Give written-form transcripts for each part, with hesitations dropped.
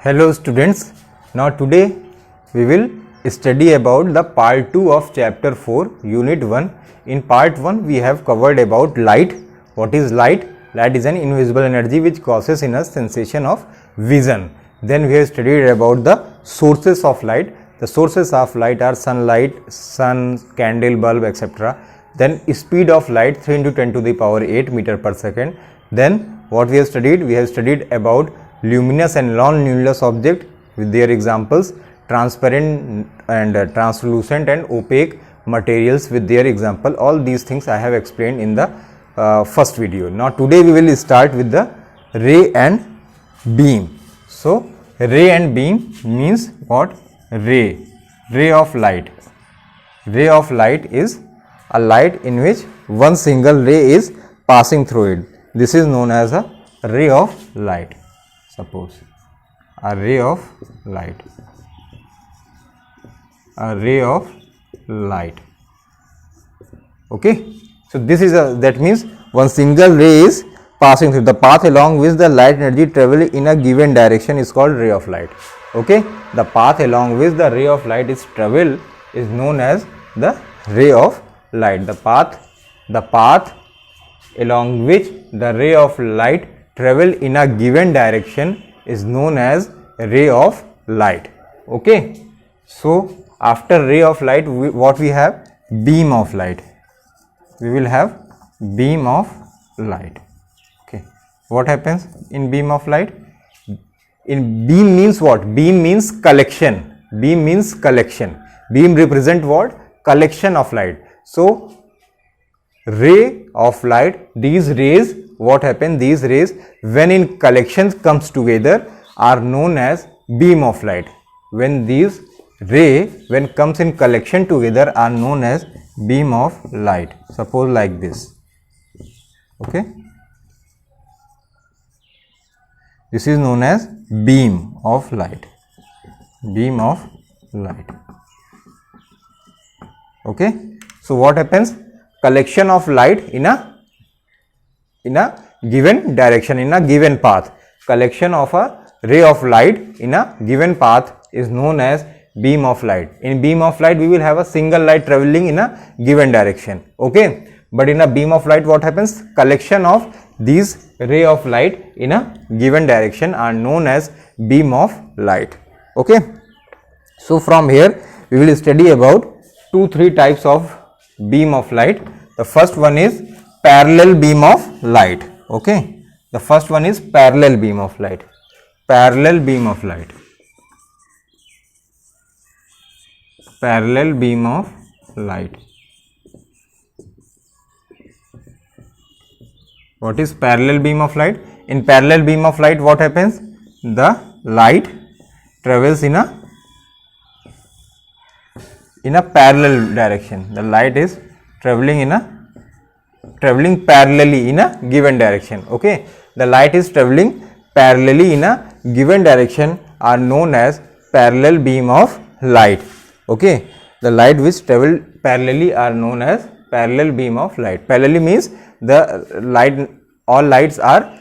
Hello students, now today we will study about the part 2 of chapter 4 unit 1. In part 1 we have covered about light. What is light? Light is an invisible energy which causes in us sensation of vision. Then we have studied about the sources of light. The sources of light are sunlight, sun, candle, bulb, etc. Then speed of light 3 into 10 to the power 8 meter per second. Then what we have studied? We have studied about luminous and non-luminous object with their examples, transparent and translucent and opaque materials with their example. All these things I have explained in the first video. Now today we will start with the ray and beam. So ray and beam means what? Ray of light. Ray of light is a light in which one single ray is passing through it. This is known as a ray of light. Suppose a ray of light, okay. So this is that means one single ray is passing through. The path along which the light energy travel in a given direction is called ray of light, okay. The path along which the ray of light is travel is known as the ray of light. The path along which the ray of light travel in a given direction is known as ray of light, okay. So after ray of light, what we have? Beam of light. We will have beam of light, okay. What happens in beam of light? In beam means what? Beam means collection. Beam means collection. Beam represent what? Collection of light. So ray of light, these rays, what happen? These rays when in collection comes together are known as beam of light. When these ray when comes in collection together are known as beam of light. Suppose like this, okay. This is known as beam of light. Beam of light, okay. So what happens? Collection of light in a given direction, in a given path. Collection of a ray of light in a given path is known as beam of light. In beam of light we will have a single light traveling in a given direction, okay. But in a beam of light what happens? Collection of these ray of light in a given direction are known as beam of light, okay. So from here we will study about 2-3 types of beam of light. The first one is parallel beam of light, okay. The first one is parallel beam of light. Parallel beam of light. Parallel beam of light. What is parallel beam of light? In parallel beam of light what happens? The light travels in a parallel direction. The light is traveling parallelly in a given direction, okay. The light is traveling parallelly in a given direction are known as parallel beam of light, okay. The light which travel parallelly are known as parallel beam of light. Parallelly means the light, all lights are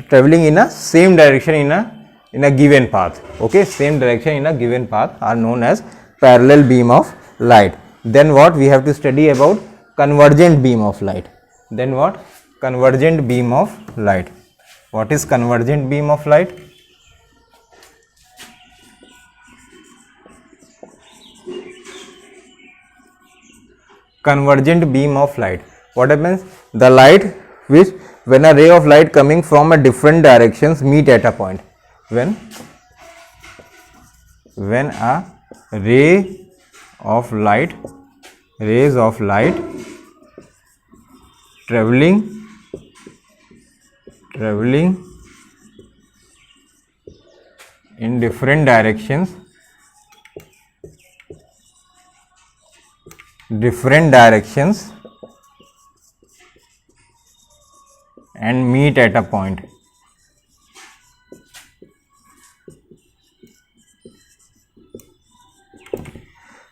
traveling in a same direction in a given path, okay. Same direction in a given path are known as parallel beam of light. Then what we have to study about? Convergent beam of light. Then what? Convergent beam of light. What is convergent beam of light? Convergent beam of light. What happens? The light which when a ray of light coming from a different directions meet at a point. When a rays of light traveling in different directions and meet at a point.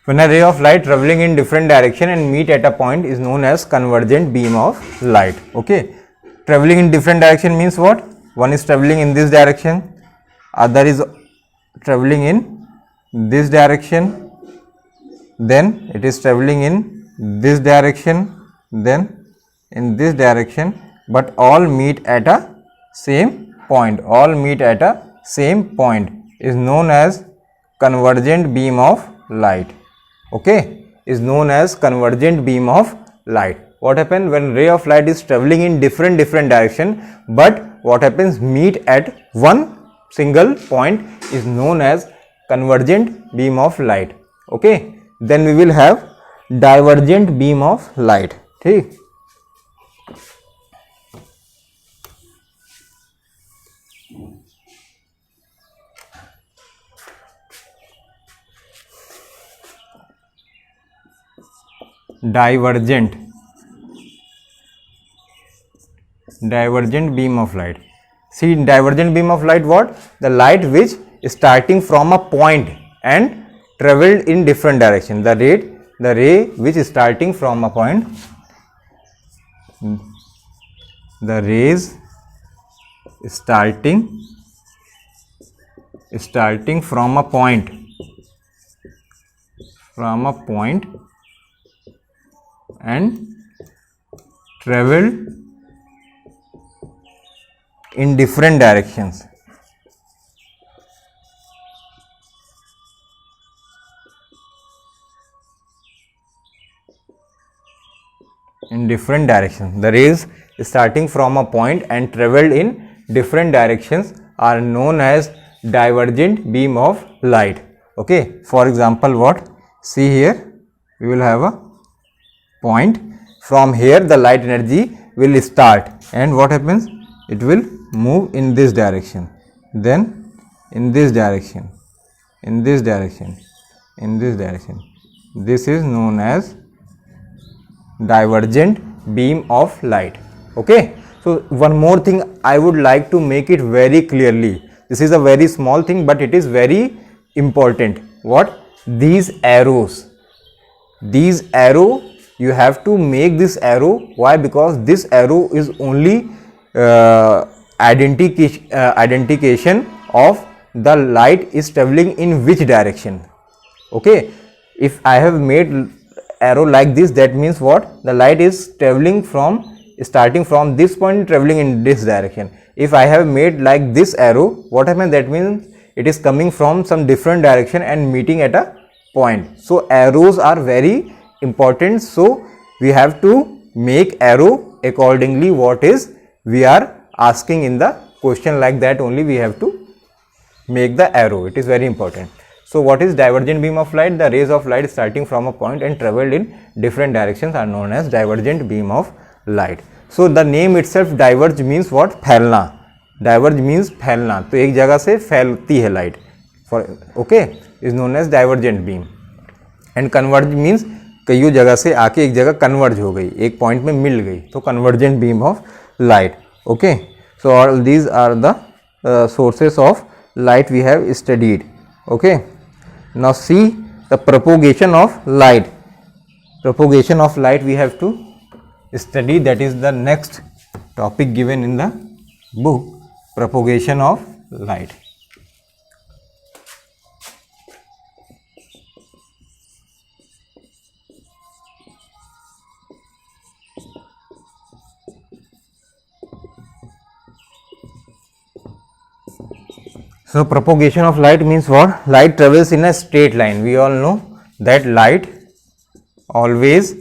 When a ray of light traveling in different direction and meet at a point is known as convergent beam of light, okay. Traveling in different direction means what? One is traveling in this direction, other is traveling in this direction, then it is traveling in this direction, then in this direction, but all meet at a same point. All meet at a same point is known as convergent beam of light. Okay, is known as convergent beam of light. What happens when ray of light is traveling in different direction, but what happens meet at one single point is known as convergent beam of light. Okay, then we will have divergent beam of light. ठीक, divergent beam of light. See, divergent beam of light, what? The light which is starting from a point and traveled in different direction. The ray which is starting from a point, the rays starting from a point and travel in different directions. The rays starting from a point and traveled in different directions are known as divergent beam of light. Okay, for example, what? See here, we will have a point. From here the light energy will start, and what happens? It will move in this direction, then in this direction, in this direction, in this direction. This is known as divergent beam of light. Okay, so one more thing I would like to make it very clearly. This is a very small thing, but it is very important. What? These arrows, you have to make this arrow. Why? Because this arrow is only identification of the light is traveling in which direction. Okay, if I have made arrow like this, that means what? The light is traveling from, starting from this point, traveling in this direction. If I have made like this arrow, what happens? That means it is coming from some different direction and meeting at a point. So arrows are very important, so we have to make arrow accordingly what is we are asking in the question. Like that only we have to make the arrow. It is very important. So what is divergent beam of light? The rays of light starting from a point and traveled in different directions are known as divergent beam of light. So the name itself, diverge means what? फैलना. Diverge means फैलना, तो एक जगह से फैलती है light. For okay, is known as divergent beam. And converge means कई जगह से आके एक जगह converge हो गई, एक point में मिल गई, तो convergent beam of light. Okay, so all these are the sources of light we have studied. Okay, now see the propagation of light. Propagation of light we have to study, that is the next topic given in the book, propagation of light. So propagation of light means what? Light travels in a straight line. We all know that light always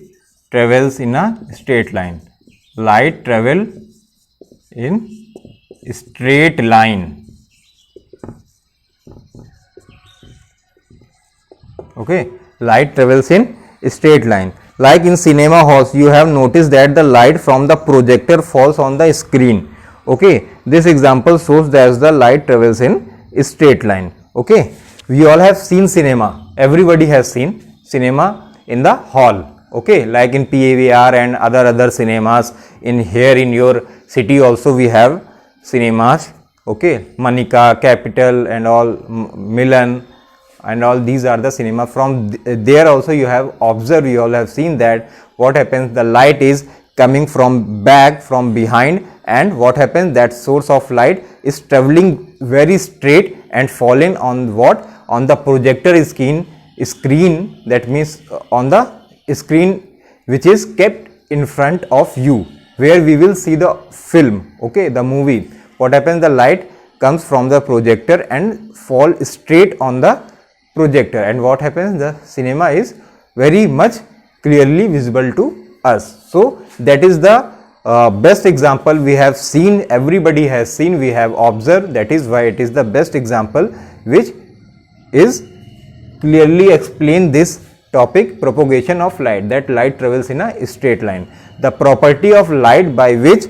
travels in a straight line. Light travel in straight line. Okay, light travels in straight line. Like in cinema halls, you have noticed that the light from the projector falls on the screen. Okay, this example shows that the light travels in straight line. Okay, we all have seen cinema. Everybody has seen cinema in the hall. Okay, like in PAVR and other cinemas. In here in your city also we have cinemas. Okay, Manika, Capital and all, Milan and all, these are the cinema. From there also you have observed, you all have seen that what happens, the light is coming from back, from behind, and what happens, that source of light is traveling very straight and fallen on what? On the projector screen, that means on the screen which is kept in front of you, where we will see the film, okay, the movie. What happens? The light comes from the projector and fall straight on the projector, and what happens? The cinema is very much clearly visible to us. So that is the best example we have seen, everybody has seen, we have observed. That is why it is the best example which is clearly explain this topic, propagation of light, that light travels in a straight line. The property of light by which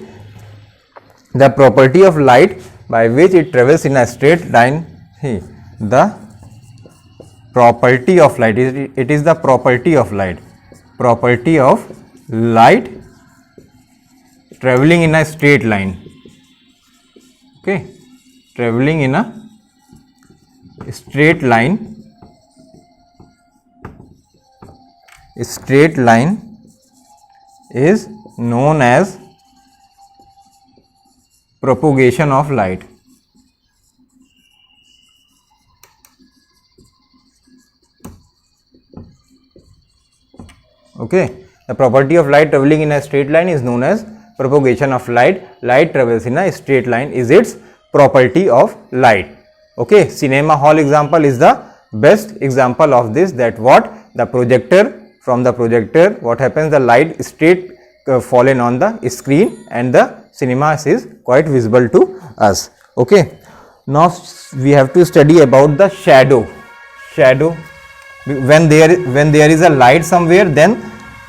it travels in a straight line, the property of light, it is the property of light traveling in a straight line, okay, traveling in a straight line is known as propagation of light. Okay, the property of light traveling in a straight line is known as propagation of light. Light travels in a straight line is its property of light. Okay, cinema hall example is the best example of this, that what? The projector, from the projector, what happens? The light straight fallen on the screen and the cinema is quite visible to us. Okay, now we have to study about the shadow. When there is a light somewhere, then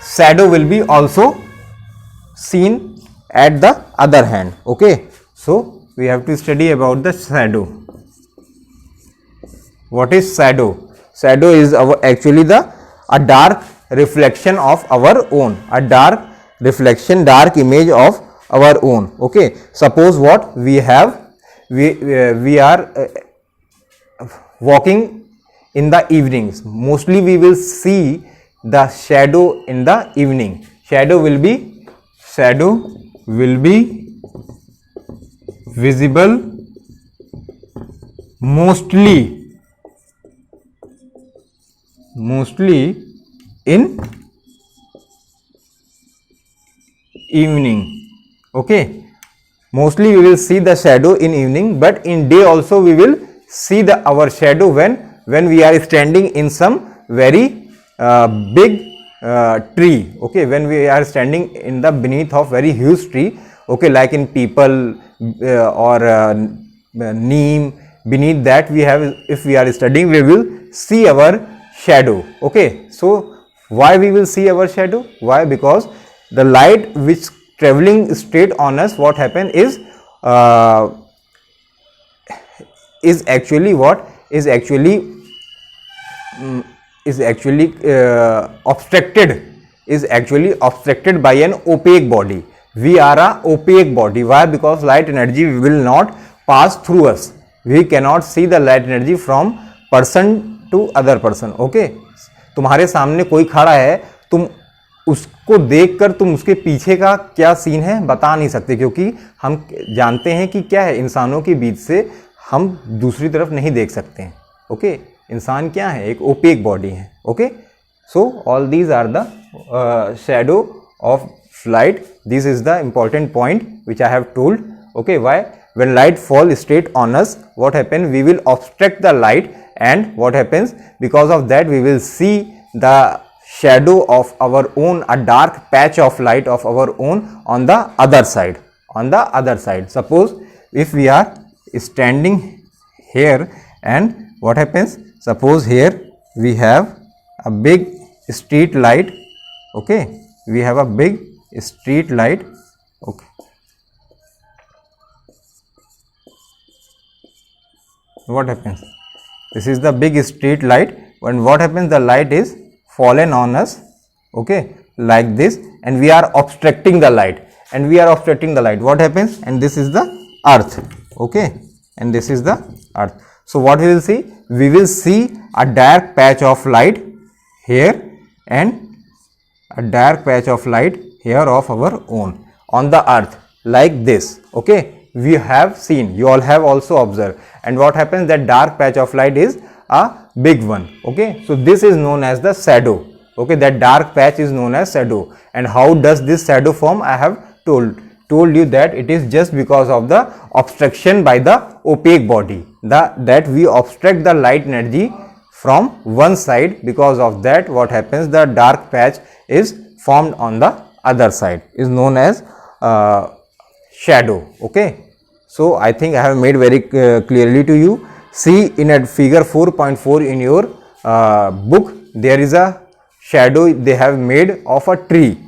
shadow will be also seen at the other hand. Okay, so we have to study about the shadow. What is shadow? Shadow is actually a dark reflection of our own, a dark image of our own. Okay, suppose what we are walking in the evenings. Mostly we will see the shadow in the evening. Shadow will be visible mostly in evening. Okay, mostly we will see the shadow in evening, but in day also we will see our shadow when we are standing in some very big tree. Okay, when we are standing in the beneath of very huge tree, okay, like in people or neem, beneath that we have, if we are studying, we will see our shadow. Okay, so why we will see our shadow? Why? Because the light which traveling straight on us, what happen is actually what is actually obstructed by an opaque body. We are a opaque body. Why? Because light energy will not pass through us. We cannot see the light energy from person to other person. Okay, तुम्हारे सामने कोई खड़ा है, तुम उसको देखकर तुम उसके पीछे का क्या सीन है बता नहीं सकते, क्योंकि हम जानते हैं कि क्या है, इंसानों के बीच से हम दूसरी तरफ नहीं देख सकते हैं. ओके, इंसान क्या है? एक ओपेक बॉडी है. Okay, so all these are the shadow of light. This is the important point which I have told. Okay, why? when light fall straight on us, what happens? We will obstruct the light, and what happens? Because of that we will see the shadow of our own, a dark patch of light of our own on the other side. Suppose if we are standing here, and what happens? Suppose here we have a big street light. Okay, we have a big street light. Okay, what happens? This is the big street light. When what happens? The light is fallen on us, okay, like this, and we are obstructing the light, what happens? And this is the earth. Okay, and this is the earth. So what we will see? We will see a dark patch of light here and a dark patch of light here of our own on the earth, like this. Okay, we have seen, you all have also observed. And what happens, that dark patch of light is a big one. Okay, so this is known as the shadow. Okay, that dark patch is known as shadow. And how does this shadow form? I have told you that it is just because of the obstruction by the opaque body, that we obstruct the light energy from one side. Because of that, what happens, the dark patch is formed on the other side, is known as shadow. Okay, so I think I have made very clearly to you. See, in a figure 4.4 in your book, there is a shadow they have made of a tree.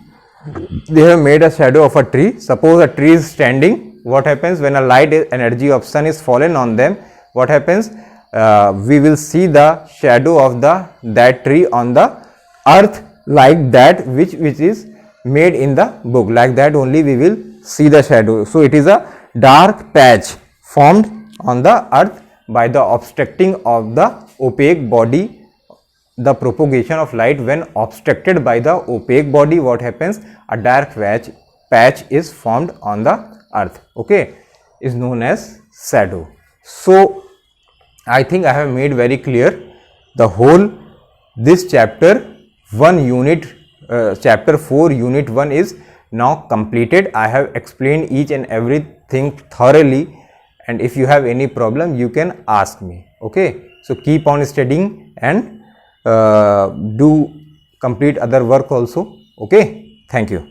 They have made a shadow of a tree. Suppose a tree is standing. What happens when a light energy of sun is fallen on them? What happens? We will see the shadow of that tree on the earth, like that which is made in the book. Like that only we will see the shadow. So it is a dark patch formed on the earth by the obstructing of the opaque body. The propagation of light, when obstructed by the opaque body, what happens, a dark patch is formed on the earth. Okay, is known as shadow. So I think I have made very clear the whole this chapter 1 unit, chapter 4 unit 1 is now completed. I have explained each and everything thoroughly, and if you have any problem you can ask me. Okay, so keep on studying and do complete other work also. Okay, thank you.